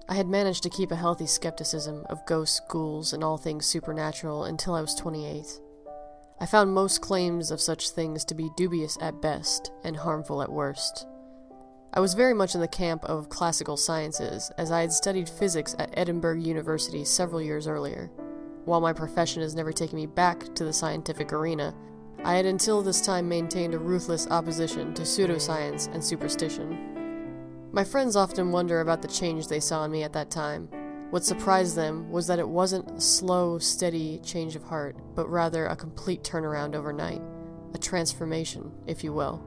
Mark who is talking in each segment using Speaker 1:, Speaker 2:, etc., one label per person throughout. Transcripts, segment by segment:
Speaker 1: I had managed to keep a healthy skepticism of ghosts, ghouls, and all things supernatural until I was 28. I found most claims of such things to be dubious at best and harmful at worst. I was very much in the camp of classical sciences, as I had studied physics at Edinburgh University several years earlier. While my profession has never taken me back to the scientific arena, I had until this time maintained a ruthless opposition to pseudoscience and superstition. My friends often wonder about the change they saw in me at that time. What surprised them was that it wasn't a slow, steady change of heart, but rather a complete turnaround overnight. A transformation, if you will.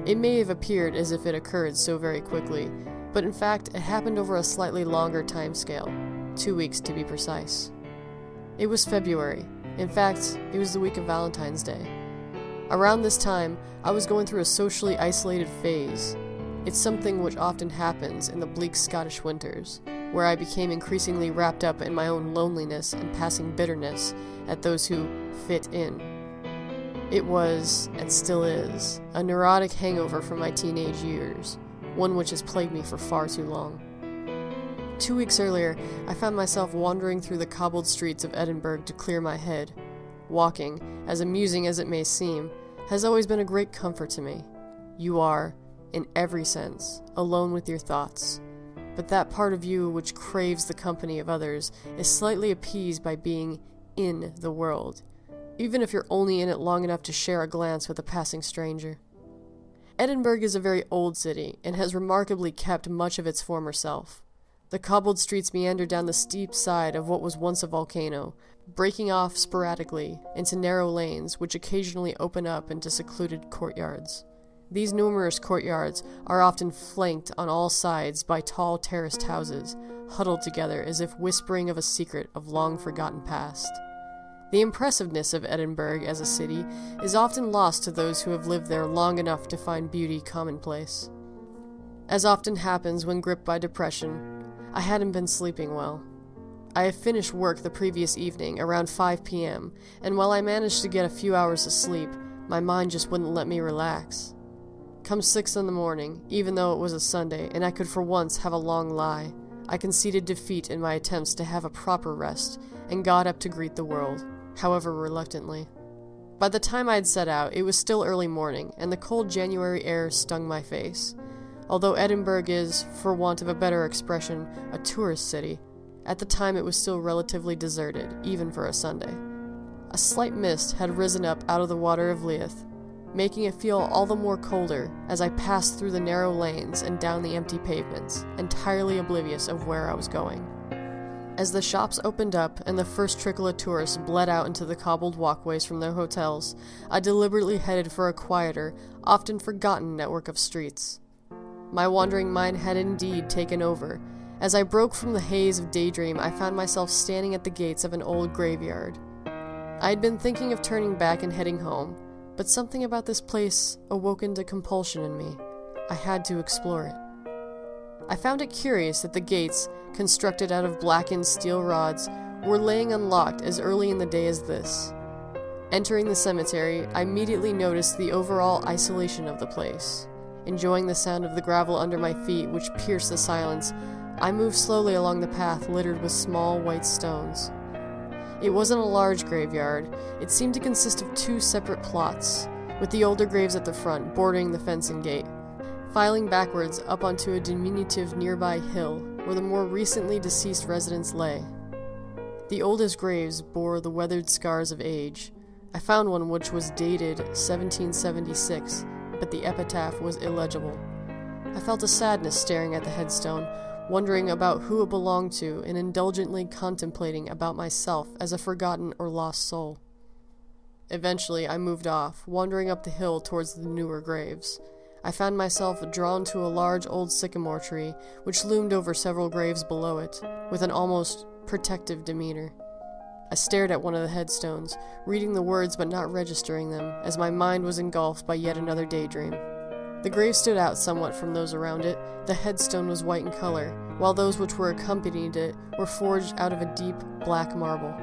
Speaker 1: It may have appeared as if it occurred so very quickly, but in fact it happened over a slightly longer time scale, 2 weeks to be precise. It was February. In fact, it was the week of Valentine's Day. Around this time, I was going through a socially isolated phase. It's something which often happens in the bleak Scottish winters, where I became increasingly wrapped up in my own loneliness and passing bitterness at those who fit in. It was, and still is, a neurotic hangover from my teenage years, one which has plagued me for far too long. 2 weeks earlier, I found myself wandering through the cobbled streets of Edinburgh to clear my head. Walking, as amusing as it may seem, has always been a great comfort to me. You are, in every sense, alone with your thoughts, but that part of you which craves the company of others is slightly appeased by being in the world, even if you're only in it long enough to share a glance with a passing stranger. Edinburgh is a very old city, and has remarkably kept much of its former self. The cobbled streets meander down the steep side of what was once a volcano, breaking off sporadically into narrow lanes which occasionally open up into secluded courtyards. These numerous courtyards are often flanked on all sides by tall terraced houses, huddled together as if whispering of a secret of long-forgotten past. The impressiveness of Edinburgh as a city is often lost to those who have lived there long enough to find beauty commonplace. As often happens when gripped by depression, I hadn't been sleeping well. I had finished work the previous evening around 5 p.m., and while I managed to get a few hours of sleep, my mind just wouldn't let me relax. Come 6 in the morning, even though it was a Sunday, and I could for once have a long lie, I conceded defeat in my attempts to have a proper rest, and got up to greet the world, however reluctantly. By the time I had set out, it was still early morning, and the cold January air stung my face. Although Edinburgh is, for want of a better expression, a tourist city, at the time it was still relatively deserted, even for a Sunday. A slight mist had risen up out of the water of Leith, making it feel all the more colder as I passed through the narrow lanes and down the empty pavements, entirely oblivious of where I was going. As the shops opened up and the first trickle of tourists bled out into the cobbled walkways from their hotels, I deliberately headed for a quieter, often forgotten network of streets. My wandering mind had indeed taken over. As I broke from the haze of daydream, I found myself standing at the gates of an old graveyard. I had been thinking of turning back and heading home, but something about this place awoke into compulsion in me. I had to explore it. I found it curious that the gates, constructed out of blackened steel rods, were laying unlocked as early in the day as this. Entering the cemetery, I immediately noticed the overall isolation of the place. Enjoying the sound of the gravel under my feet, which pierced the silence, I moved slowly along the path littered with small white stones. It wasn't a large graveyard. It seemed to consist of 2 separate plots, with the older graves at the front, bordering the fence and gate. Filing backwards up onto a diminutive nearby hill, where the more recently deceased residents lay. The oldest graves bore the weathered scars of age. I found one which was dated 1776, but the epitaph was illegible. I felt a sadness staring at the headstone, wondering about who it belonged to and indulgently contemplating about myself as a forgotten or lost soul. Eventually, I moved off, wandering up the hill towards the newer graves. I found myself drawn to a large old sycamore tree, which loomed over several graves below it, with an almost protective demeanor. I stared at one of the headstones, reading the words but not registering them, as my mind was engulfed by yet another daydream. The grave stood out somewhat from those around it. The headstone was white in color, while those which were accompanied it were forged out of a deep, black marble.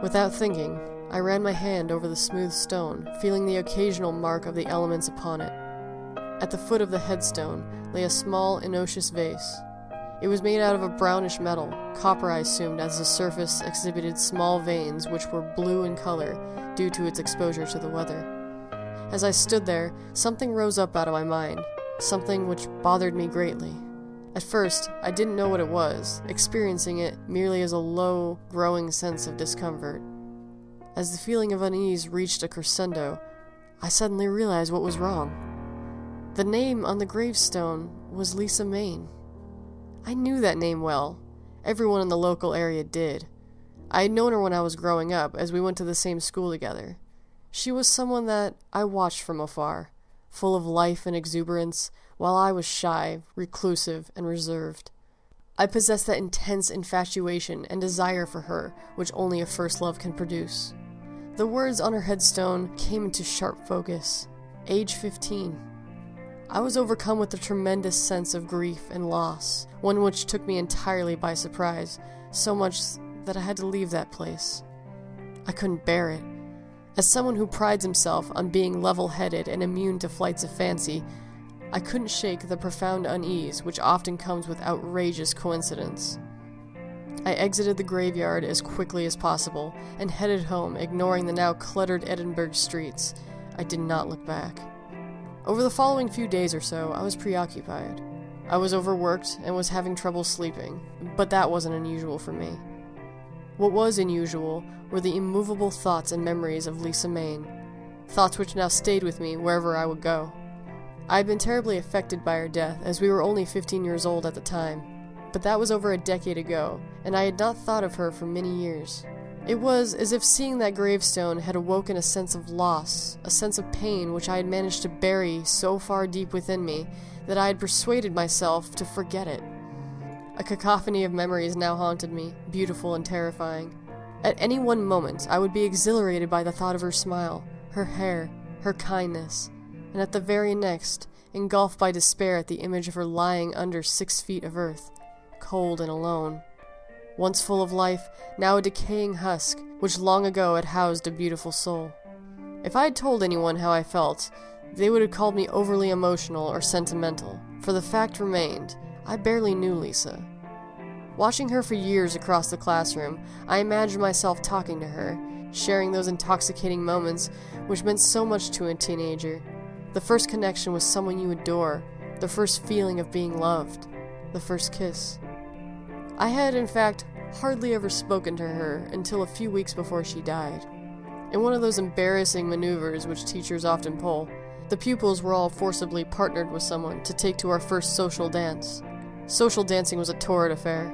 Speaker 1: Without thinking, I ran my hand over the smooth stone, feeling the occasional mark of the elements upon it. At the foot of the headstone lay a small, innocuous vase. It was made out of a brownish metal, copper I assumed, as the surface exhibited small veins which were blue in color due to its exposure to the weather. As I stood there, something rose up out of my mind, something which bothered me greatly. At first, I didn't know what it was, experiencing it merely as a low, growing sense of discomfort. As the feeling of unease reached a crescendo, I suddenly realized what was wrong. The name on the gravestone was Lisa Main. I knew that name well. Everyone in the local area did. I had known her when I was growing up, as we went to the same school together. She was someone that I watched from afar, full of life and exuberance, while I was shy, reclusive, and reserved. I possessed that intense infatuation and desire for her which only a first love can produce. The words on her headstone came into sharp focus. Age 15. I was overcome with a tremendous sense of grief and loss, one which took me entirely by surprise, so much that I had to leave that place. I couldn't bear it. As someone who prides himself on being level-headed and immune to flights of fancy, I couldn't shake the profound unease which often comes with outrageous coincidence. I exited the graveyard as quickly as possible and headed home, ignoring the now cluttered Edinburgh streets. I did not look back. Over the following few days or so, I was preoccupied. I was overworked and was having trouble sleeping, but that wasn't unusual for me. What was unusual were the immovable thoughts and memories of Lisa Main, thoughts which now stayed with me wherever I would go. I had been terribly affected by her death, as we were only 15 years old at the time, but that was over a decade ago, and I had not thought of her for many years. It was as if seeing that gravestone had awoken a sense of loss, a sense of pain which I had managed to bury so far deep within me that I had persuaded myself to forget it. A cacophony of memories now haunted me, beautiful and terrifying. At any one moment, I would be exhilarated by the thought of her smile, her hair, her kindness, and at the very next, engulfed by despair at the image of her lying under 6 feet of earth, cold and alone. Once full of life, now a decaying husk, which long ago had housed a beautiful soul. If I had told anyone how I felt, they would have called me overly emotional or sentimental, for the fact remained, I barely knew Lisa. Watching her for years across the classroom, I imagined myself talking to her, sharing those intoxicating moments which meant so much to a teenager. The first connection with someone you adore, the first feeling of being loved, the first kiss. I had, in fact, hardly ever spoken to her until a few weeks before she died. In one of those embarrassing maneuvers which teachers often pull, the pupils were all forcibly partnered with someone to take to our first social dance. Social dancing was a torrid affair.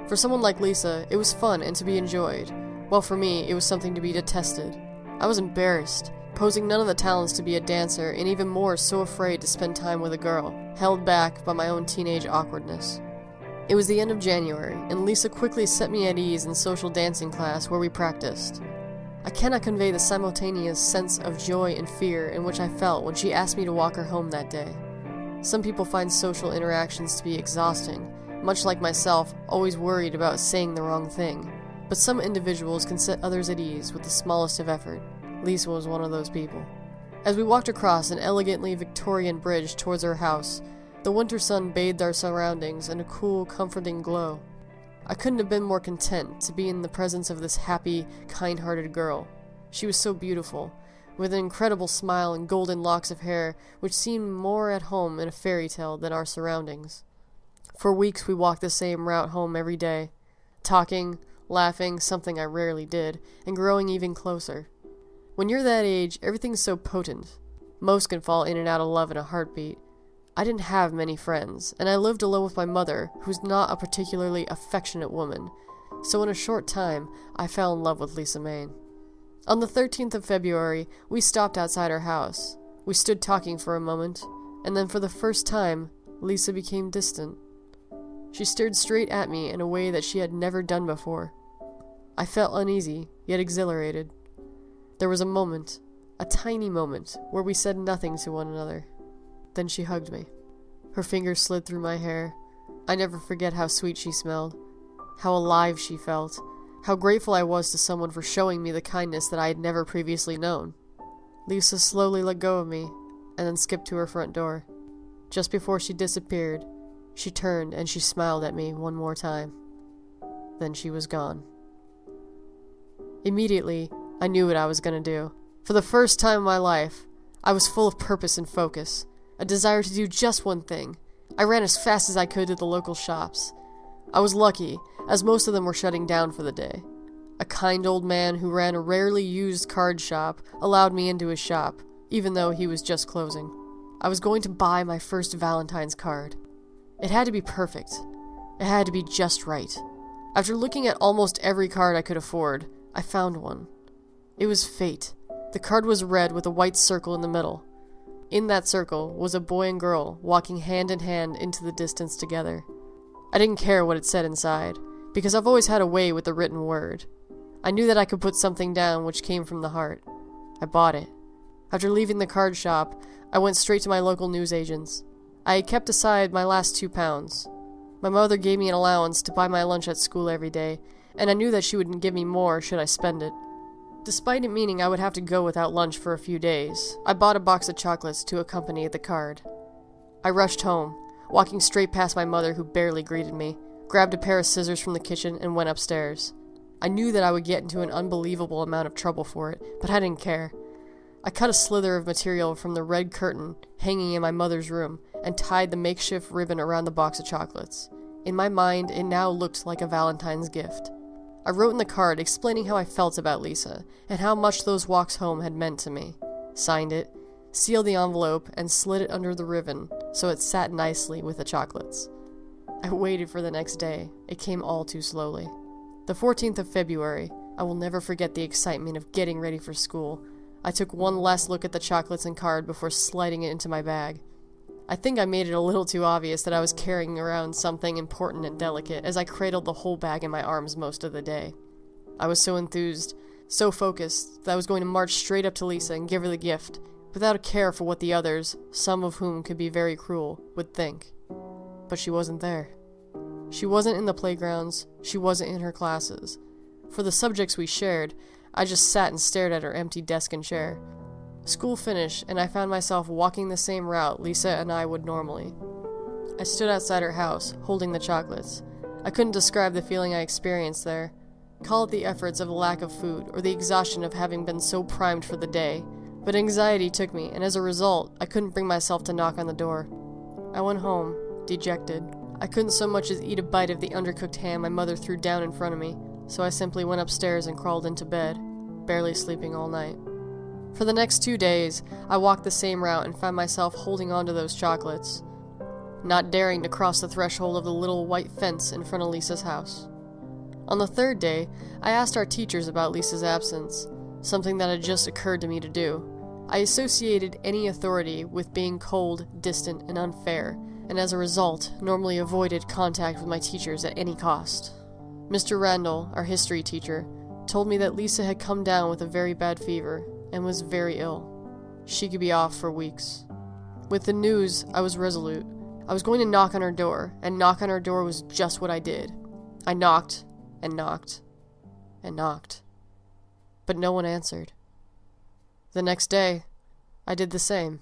Speaker 1: For someone like Lisa, it was fun and to be enjoyed, while for me, it was something to be detested. I was embarrassed, posing none of the talents to be a dancer, and even more so afraid to spend time with a girl, held back by my own teenage awkwardness. It was the end of January, and Lisa quickly set me at ease in social dancing class where we practiced. I cannot convey the simultaneous sense of joy and fear in which I felt when she asked me to walk her home that day. Some people find social interactions to be exhausting, much like myself, always worried about saying the wrong thing. But some individuals can set others at ease with the smallest of effort. Lisa was one of those people. As we walked across an elegantly Victorian bridge towards her house, the winter sun bathed our surroundings in a cool, comforting glow. I couldn't have been more content to be in the presence of this happy, kind-hearted girl. She was so beautiful, with an incredible smile and golden locks of hair which seemed more at home in a fairy tale than our surroundings. For weeks we walked the same route home every day, talking, laughing, something I rarely did, and growing even closer. When you're that age, everything's so potent. Most can fall in and out of love in a heartbeat. I didn't have many friends, and I lived alone with my mother, who's not a particularly affectionate woman, so in a short time, I fell in love with Lisa Main. On the 13th of February, we stopped outside her house. We stood talking for a moment, and then for the first time, Lisa became distant. She stared straight at me in a way that she had never done before. I felt uneasy, yet exhilarated. There was a moment, a tiny moment, where we said nothing to one another. Then she hugged me. Her fingers slid through my hair. I never forget how sweet she smelled, how alive she felt, how grateful I was to someone for showing me the kindness that I had never previously known. Lisa slowly let go of me, and then skipped to her front door. Just before she disappeared, she turned and she smiled at me one more time. Then she was gone. Immediately, I knew what I was going to do. For the first time in my life, I was full of purpose and focus, a desire to do just one thing. I ran as fast as I could to the local shops. I was lucky, as most of them were shutting down for the day. A kind old man who ran a rarely used card shop allowed me into his shop, even though he was just closing. I was going to buy my first Valentine's card. It had to be perfect. It had to be just right. After looking at almost every card I could afford, I found one. It was fate. The card was red with a white circle in the middle. In that circle was a boy and girl walking hand in hand into the distance together. I didn't care what it said inside, because I've always had a way with the written word. I knew that I could put something down which came from the heart. I bought it. After leaving the card shop, I went straight to my local newsagents. I had kept aside my last £2. My mother gave me an allowance to buy my lunch at school every day, and I knew that she would give me more should I spend it. Despite it meaning I would have to go without lunch for a few days, I bought a box of chocolates to accompany the card. I rushed home, walking straight past my mother who barely greeted me, grabbed a pair of scissors from the kitchen and went upstairs. I knew that I would get into an unbelievable amount of trouble for it, but I didn't care. I cut a slither of material from the red curtain hanging in my mother's room and tied the makeshift ribbon around the box of chocolates. In my mind, it now looked like a Valentine's gift. I wrote in the card explaining how I felt about Lisa and how much those walks home had meant to me, signed it, sealed the envelope, and slid it under the ribbon so it sat nicely with the chocolates. I waited for the next day. It came all too slowly. The 14th of February, I will never forget the excitement of getting ready for school. I took one last look at the chocolates and card before sliding it into my bag. I think I made it a little too obvious that I was carrying around something important and delicate as I cradled the whole bag in my arms most of the day. I was so enthused, so focused, that I was going to march straight up to Lisa and give her the gift, without a care for what the others, some of whom could be very cruel, would think. But she wasn't there. She wasn't in the playgrounds, she wasn't in her classes. For the subjects we shared, I just sat and stared at her empty desk and chair. School finished, and I found myself walking the same route Lisa and I would normally. I stood outside her house, holding the chocolates. I couldn't describe the feeling I experienced there. Call it the efforts of a lack of food, or the exhaustion of having been so primed for the day, but anxiety took me, and as a result, I couldn't bring myself to knock on the door. I went home, dejected. I couldn't so much as eat a bite of the undercooked ham my mother threw down in front of me, so I simply went upstairs and crawled into bed, barely sleeping all night. For the next 2 days, I walked the same route and found myself holding on to those chocolates, not daring to cross the threshold of the little white fence in front of Lisa's house. On the 3rd day, I asked our teachers about Lisa's absence, something that had just occurred to me to do. I associated any authority with being cold, distant, and unfair, and as a result, normally avoided contact with my teachers at any cost. Mr. Randall, our history teacher, told me that Lisa had come down with a very bad fever and was very ill. She could be off for weeks. With the news, I was resolute. I was going to knock on her door, and knock on her door was just what I did. I knocked, and knocked, and knocked. But no one answered. The next day, I did the same.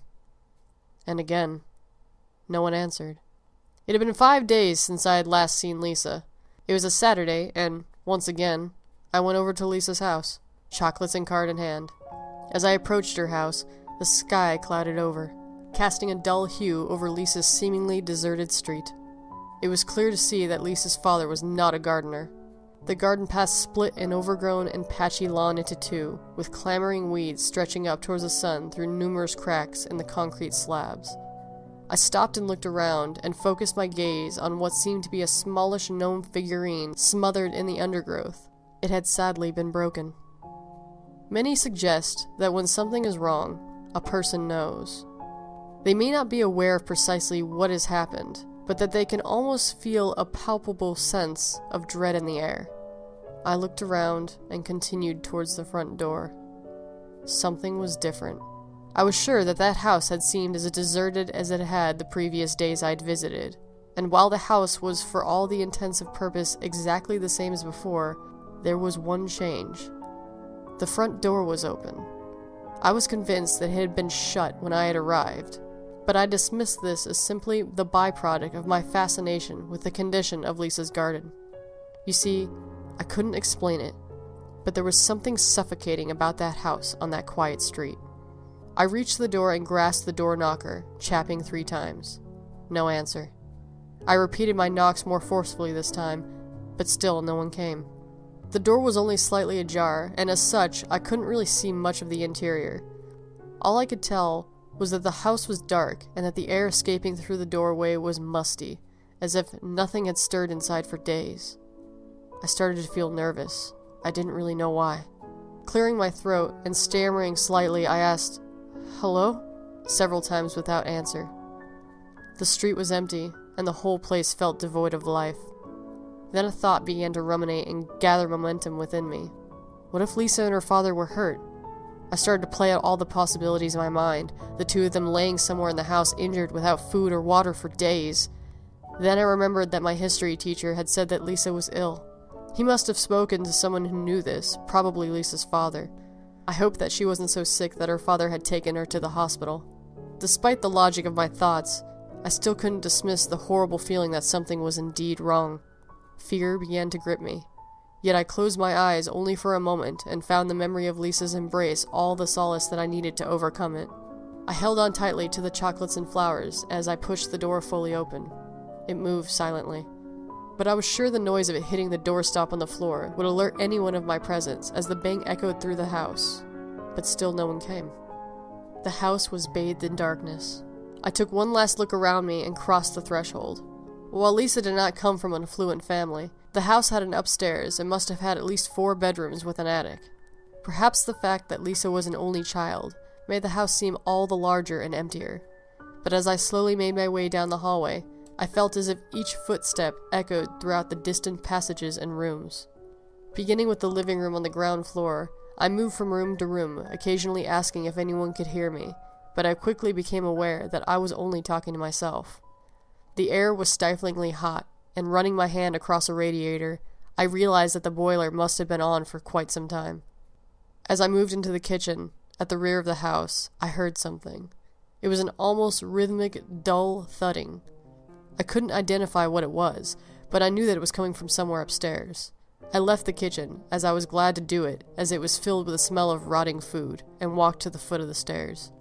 Speaker 1: And again, no one answered. It had been 5 days since I had last seen Lisa. It was a Saturday, and, once again, I went over to Lisa's house, chocolates and card in hand. As I approached her house, the sky clouded over, casting a dull hue over Lisa's seemingly deserted street. It was clear to see that Lisa's father was not a gardener. The garden path split an overgrown and patchy lawn into two, with clambering weeds stretching up towards the sun through numerous cracks in the concrete slabs. I stopped and looked around, and focused my gaze on what seemed to be a smallish gnome figurine smothered in the undergrowth. It had sadly been broken. Many suggest that when something is wrong, a person knows. They may not be aware of precisely what has happened, but that they can almost feel a palpable sense of dread in the air. I looked around and continued towards the front door. Something was different. I was sure that that house had seemed as deserted as it had the previous days I'd visited, and while the house was for all the intents of purpose exactly the same as before, there was one change. The front door was open. I was convinced that it had been shut when I had arrived. But I dismissed this as simply the byproduct of my fascination with the condition of Lisa's garden. You see, I couldn't explain it, but there was something suffocating about that house on that quiet street. I reached the door and grasped the door knocker, chapping 3 times. No answer. I repeated my knocks more forcefully this time, but still no one came. The door was only slightly ajar, and as such, I couldn't really see much of the interior. All I could tell was that the house was dark, and that the air escaping through the doorway was musty, as if nothing had stirred inside for days. I started to feel nervous. I didn't really know why. Clearing my throat and stammering slightly, I asked, "Hello?" several times without answer. The street was empty, and the whole place felt devoid of life. Then a thought began to ruminate and gather momentum within me. What if Lisa and her father were hurt? I started to play out all the possibilities in my mind, the 2 of them laying somewhere in the house injured without food or water for days. Then I remembered that my history teacher had said that Lisa was ill. He must have spoken to someone who knew this, probably Lisa's father. I hoped that she wasn't so sick that her father had taken her to the hospital. Despite the logic of my thoughts, I still couldn't dismiss the horrible feeling that something was indeed wrong. Fear began to grip me. Yet I closed my eyes only for a moment and found the memory of Lisa's embrace all the solace that I needed to overcome it. I held on tightly to the chocolates and flowers as I pushed the door fully open. It moved silently. But I was sure the noise of it hitting the doorstop on the floor would alert anyone of my presence as the bang echoed through the house. But still no one came. The house was bathed in darkness. I took one last look around me and crossed the threshold. While Lisa did not come from an affluent family, the house had an upstairs and must have had at least 4 bedrooms with an attic. Perhaps the fact that Lisa was an only child made the house seem all the larger and emptier. But as I slowly made my way down the hallway, I felt as if each footstep echoed throughout the distant passages and rooms. Beginning with the living room on the ground floor, I moved from room to room, occasionally asking if anyone could hear me, but I quickly became aware that I was only talking to myself. The air was stiflingly hot, and running my hand across a radiator, I realized that the boiler must have been on for quite some time. As I moved into the kitchen, at the rear of the house, I heard something. It was an almost rhythmic, dull thudding. I couldn't identify what it was, but I knew that it was coming from somewhere upstairs. I left the kitchen, as I was glad to do it, as it was filled with the smell of rotting food, and walked to the foot of the stairs.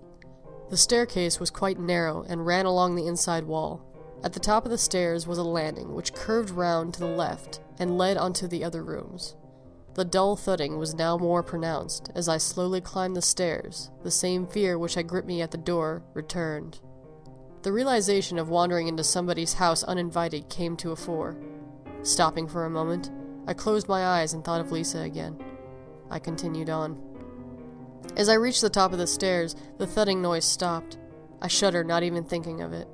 Speaker 1: The staircase was quite narrow and ran along the inside wall. At the top of the stairs was a landing which curved round to the left and led onto the other rooms. The dull thudding was now more pronounced as I slowly climbed the stairs. The same fear which had gripped me at the door returned. The realization of wandering into somebody's house uninvited came to a fore. Stopping for a moment, I closed my eyes and thought of Lisa again. I continued on. As I reached the top of the stairs, the thudding noise stopped. I shuddered, not even thinking of it.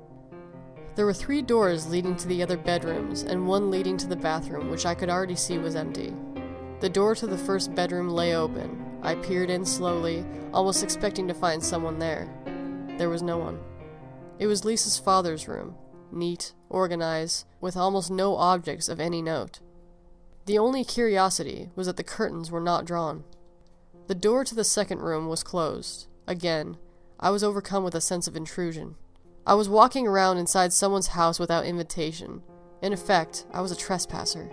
Speaker 1: There were 3 doors leading to the other bedrooms, and one leading to the bathroom, which I could already see was empty. The door to the first bedroom lay open. I peered in slowly, almost expecting to find someone there. There was no one. It was Lisa's father's room, neat, organized, with almost no objects of any note. The only curiosity was that the curtains were not drawn. The door to the second room was closed. Again, I was overcome with a sense of intrusion. I was walking around inside someone's house without invitation. In effect, I was a trespasser.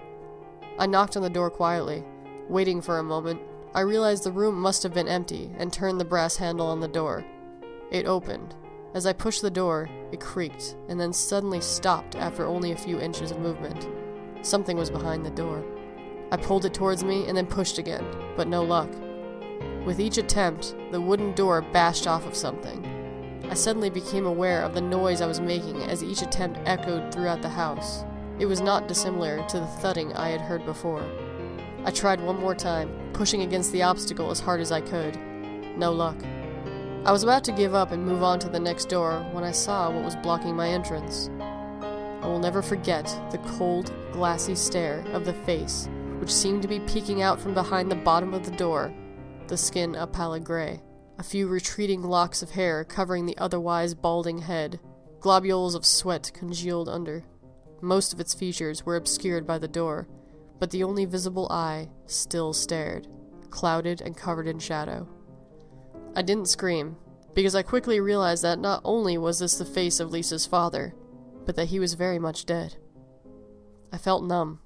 Speaker 1: I knocked on the door quietly. Waiting for a moment, I realized the room must have been empty and turned the brass handle on the door. It opened. As I pushed the door, it creaked and then suddenly stopped after only a few inches of movement. Something was behind the door. I pulled it towards me and then pushed again, but no luck. With each attempt, the wooden door bashed off of something. I suddenly became aware of the noise I was making as each attempt echoed throughout the house. It was not dissimilar to the thudding I had heard before. I tried one more time, pushing against the obstacle as hard as I could. No luck. I was about to give up and move on to the next door when I saw what was blocking my entrance. I will never forget the cold, glassy stare of the face, which seemed to be peeking out from behind the bottom of the door, the skin a pallid gray, a few retreating locks of hair covering the otherwise balding head, globules of sweat congealed under. Most of its features were obscured by the door, but the only visible eye still stared, clouded and covered in shadow. I didn't scream. because I quickly realized that not only was this the face of Lisa's father, but that he was very much dead. I felt numb,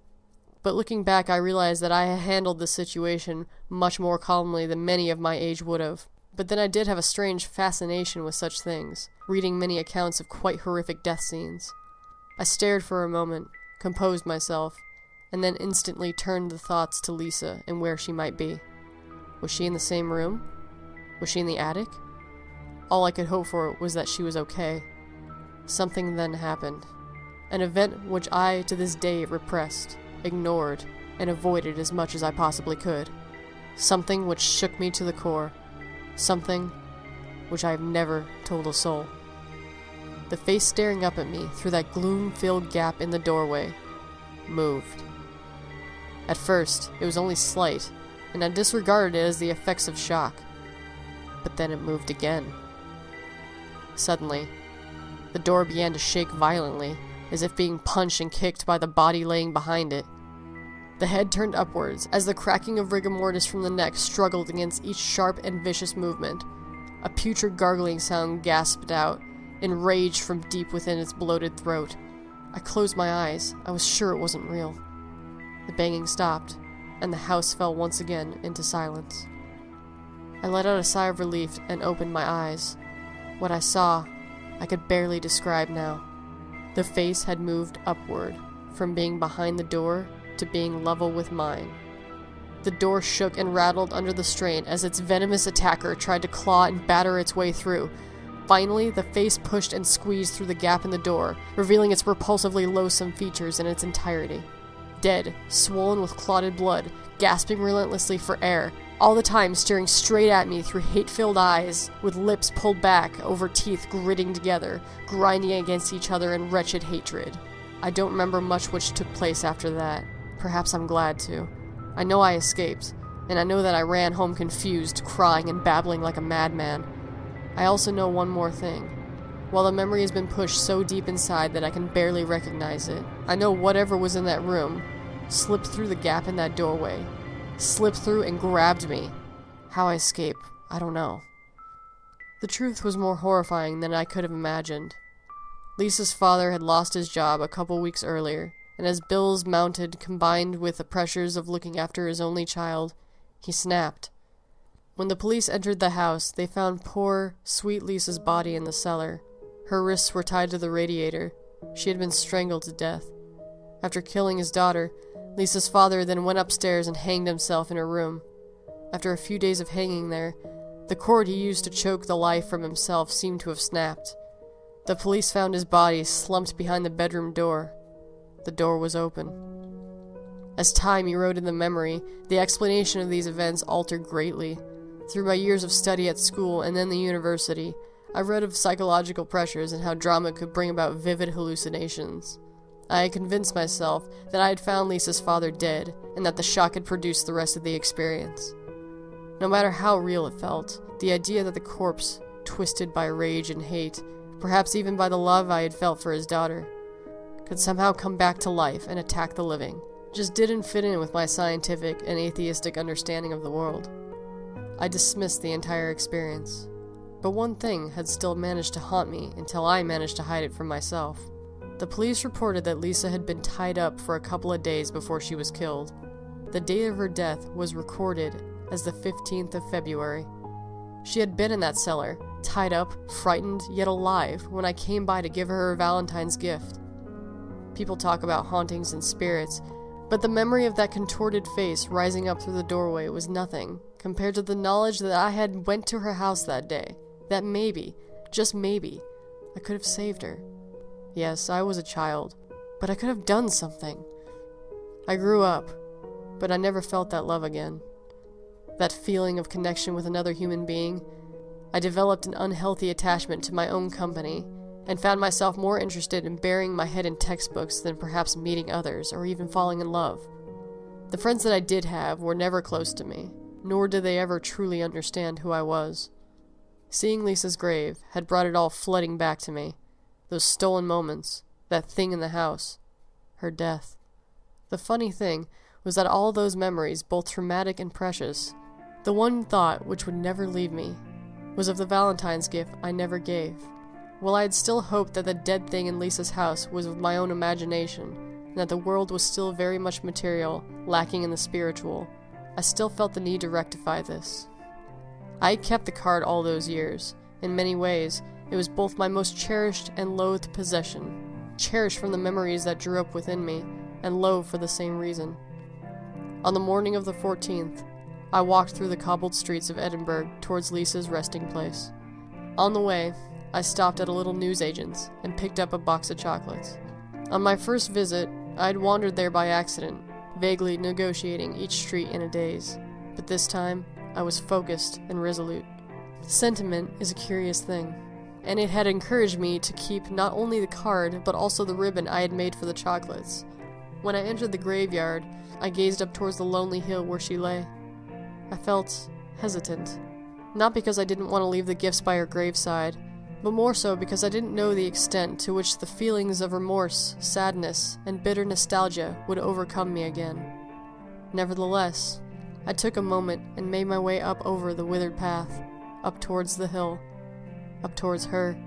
Speaker 1: but looking back I realized that I had handled the situation much more calmly than many of my age would have. But then I did have a strange fascination with such things, reading many accounts of quite horrific death scenes. I stared for a moment, composed myself, and then instantly turned the thoughts to Lisa and where she might be. Was she in the same room? Was she in the attic? All I could hope for was that she was okay. Something then happened. An event which I, to this day, repressed, ignored, and avoided as much as I possibly could. Something which shook me to the core. Something which I have never told a soul. The face staring up at me through that gloom-filled gap in the doorway moved. At first, it was only slight, and I disregarded it as the effects of shock. But then it moved again. Suddenly, the door began to shake violently, as if being punched and kicked by the body laying behind it. The head turned upwards, as the cracking of rigor mortis from the neck struggled against each sharp and vicious movement. A putrid gargling sound gasped out, in rage from deep within its bloated throat. I closed my eyes. I was sure it wasn't real. The banging stopped, and the house fell once again into silence. I let out a sigh of relief and opened my eyes. What I saw, I could barely describe now. The face had moved upward, from being behind the door to being level with mine. The door shook and rattled under the strain as its venomous attacker tried to claw and batter its way through. Finally, the face pushed and squeezed through the gap in the door, revealing its repulsively loathsome features in its entirety. Dead, swollen with clotted blood, gasping relentlessly for air, all the time staring straight at me through hate-filled eyes, with lips pulled back over teeth gritting together, grinding against each other in wretched hatred. I don't remember much which took place after that. Perhaps I'm glad to. I know I escaped, and I know that I ran home confused, crying and babbling like a madman. I also know one more thing. While the memory has been pushed so deep inside that I can barely recognize it, I know whatever was in that room slipped through the gap in that doorway, slipped through and grabbed me. How I escaped, I don't know. The truth was more horrifying than I could have imagined. Lisa's father had lost his job a couple weeks earlier, and as bills mounted, combined with the pressures of looking after his only child, he snapped. When the police entered the house, they found poor, sweet Lisa's body in the cellar. Her wrists were tied to the radiator. She had been strangled to death. After killing his daughter, Lisa's father then went upstairs and hanged himself in her room. After a few days of hanging there, the cord he used to choke the life from himself seemed to have snapped. The police found his body slumped behind the bedroom door. The door was open. As time eroded the memory, the explanation of these events altered greatly. Through my years of study at school and then the university, I read of psychological pressures and how drama could bring about vivid hallucinations. I had convinced myself that I had found Lisa's father dead, and that the shock had produced the rest of the experience. No matter how real it felt, the idea that the corpse, twisted by rage and hate, perhaps even by the love I had felt for his daughter, could somehow come back to life and attack the living, just didn't fit in with my scientific and atheistic understanding of the world. I dismissed the entire experience. But one thing had still managed to haunt me until I managed to hide it from myself. The police reported that Lisa had been tied up for a couple of days before she was killed. The date of her death was recorded as the 15th of February. She had been in that cellar, tied up, frightened, yet alive, when I came by to give her Valentine's gift. People talk about hauntings and spirits, but the memory of that contorted face rising up through the doorway was nothing compared to the knowledge that I had went to her house that day, that maybe, just maybe, I could have saved her. Yes, I was a child, but I could have done something. I grew up, but I never felt that love again. That feeling of connection with another human being. I developed an unhealthy attachment to my own company, and found myself more interested in burying my head in textbooks than perhaps meeting others or even falling in love. The friends that I did have were never close to me, nor did they ever truly understand who I was. Seeing Lisa's grave had brought it all flooding back to me. Those stolen moments, that thing in the house, her death. The funny thing was that all those memories, both traumatic and precious, the one thought which would never leave me, was of the Valentine's gift I never gave. While I had still hoped that the dead thing in Lisa's house was of my own imagination, and that the world was still very much material, lacking in the spiritual, I still felt the need to rectify this. I had kept the card all those years. In many ways, it was both my most cherished and loathed possession, cherished from the memories that drew up within me, and loathed for the same reason. On the morning of the 14th, I walked through the cobbled streets of Edinburgh towards Lisa's resting place. On the way, I stopped at a little newsagent's and picked up a box of chocolates. On my first visit, I had wandered there by accident, vaguely negotiating each street in a daze, but this time, I was focused and resolute. Sentiment is a curious thing, and it had encouraged me to keep not only the card, but also the ribbon I had made for the chocolates. When I entered the graveyard, I gazed up towards the lonely hill where she lay. I felt hesitant, not because I didn't want to leave the gifts by her graveside, but more so because I didn't know the extent to which the feelings of remorse, sadness, and bitter nostalgia would overcome me again. Nevertheless, I took a moment and made my way up over the withered path, up towards the hill, up towards her.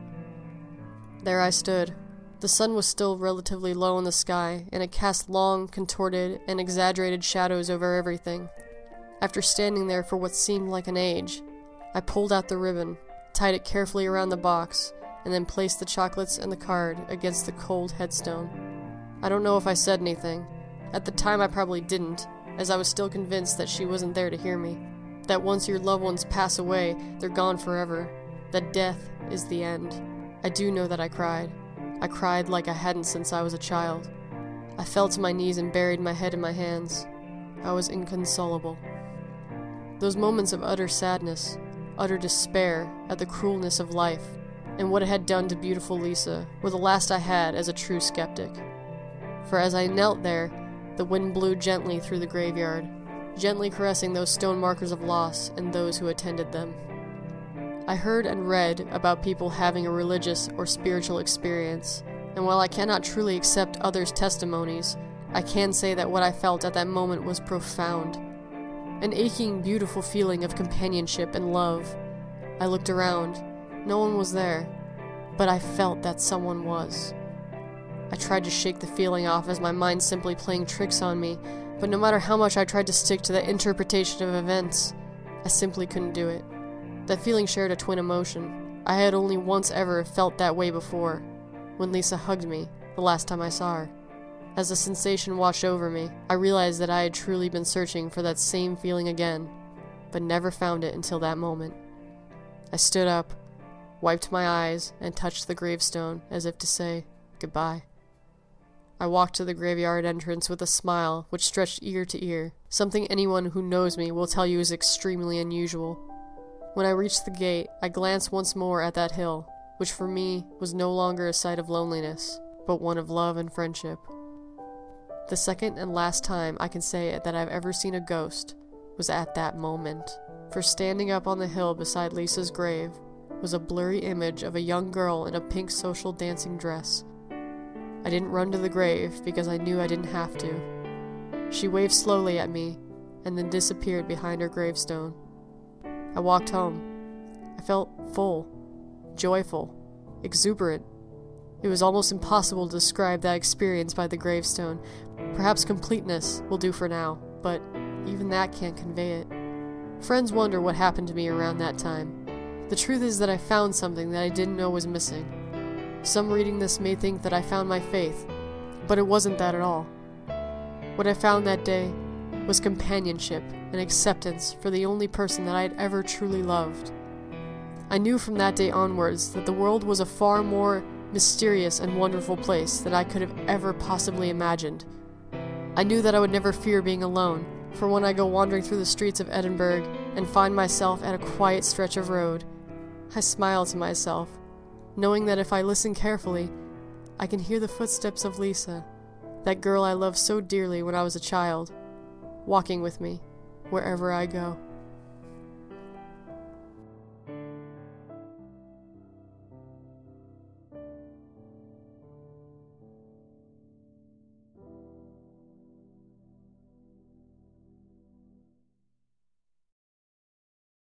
Speaker 1: There I stood. The sun was still relatively low in the sky, and it cast long, contorted, and exaggerated shadows over everything. After standing there for what seemed like an age, I pulled out the ribbon, tied it carefully around the box, and then placed the chocolates and the card against the cold headstone. I don't know if I said anything. At the time I probably didn't, as I was still convinced that she wasn't there to hear me. That once your loved ones pass away, they're gone forever. That death is the end. I do know that I cried. I cried like I hadn't since I was a child. I fell to my knees and buried my head in my hands. I was inconsolable. Those moments of utter sadness, utter despair at the cruelness of life, and what it had done to beautiful Lisa, were the last I had as a true skeptic. For as I knelt there, the wind blew gently through the graveyard, gently caressing those stone markers of loss and those who attended them. I heard and read about people having a religious or spiritual experience, and while I cannot truly accept others' testimonies, I can say that what I felt at that moment was profound. An aching, beautiful feeling of companionship and love. I looked around. No one was there, but I felt that someone was. I tried to shake the feeling off as my mind simply playing tricks on me, but no matter how much I tried to stick to that interpretation of events, I simply couldn't do it. That feeling shared a twin emotion. I had only once ever felt that way before, when Lisa hugged me, the last time I saw her. As the sensation washed over me, I realized that I had truly been searching for that same feeling again, but never found it until that moment. I stood up, wiped my eyes, and touched the gravestone as if to say goodbye. I walked to the graveyard entrance with a smile which stretched ear to ear, something anyone who knows me will tell you is extremely unusual. When I reached the gate, I glanced once more at that hill, which for me was no longer a site of loneliness, but one of love and friendship. The second and last time I can say that I've ever seen a ghost was at that moment, for standing up on the hill beside Lisa's grave was a blurry image of a young girl in a pink social dancing dress. I didn't run to the grave because I knew I didn't have to. She waved slowly at me and then disappeared behind her gravestone. I walked home. I felt full, joyful, exuberant. It was almost impossible to describe that experience by the gravestone. Perhaps completeness will do for now, but even that can't convey it. Friends wonder what happened to me around that time. The truth is that I found something that I didn't know was missing. Some reading this may think that I found my faith, but it wasn't that at all. What I found that day was companionship and acceptance for the only person that I had ever truly loved. I knew from that day onwards that the world was a far more mysterious and wonderful place than I could have ever possibly imagined. I knew that I would never fear being alone, for when I go wandering through the streets of Edinburgh and find myself at a quiet stretch of road, I smile to myself, knowing that if I listen carefully, I can hear the footsteps of Lisa, that girl I loved so dearly when I was a child, walking with me wherever I go.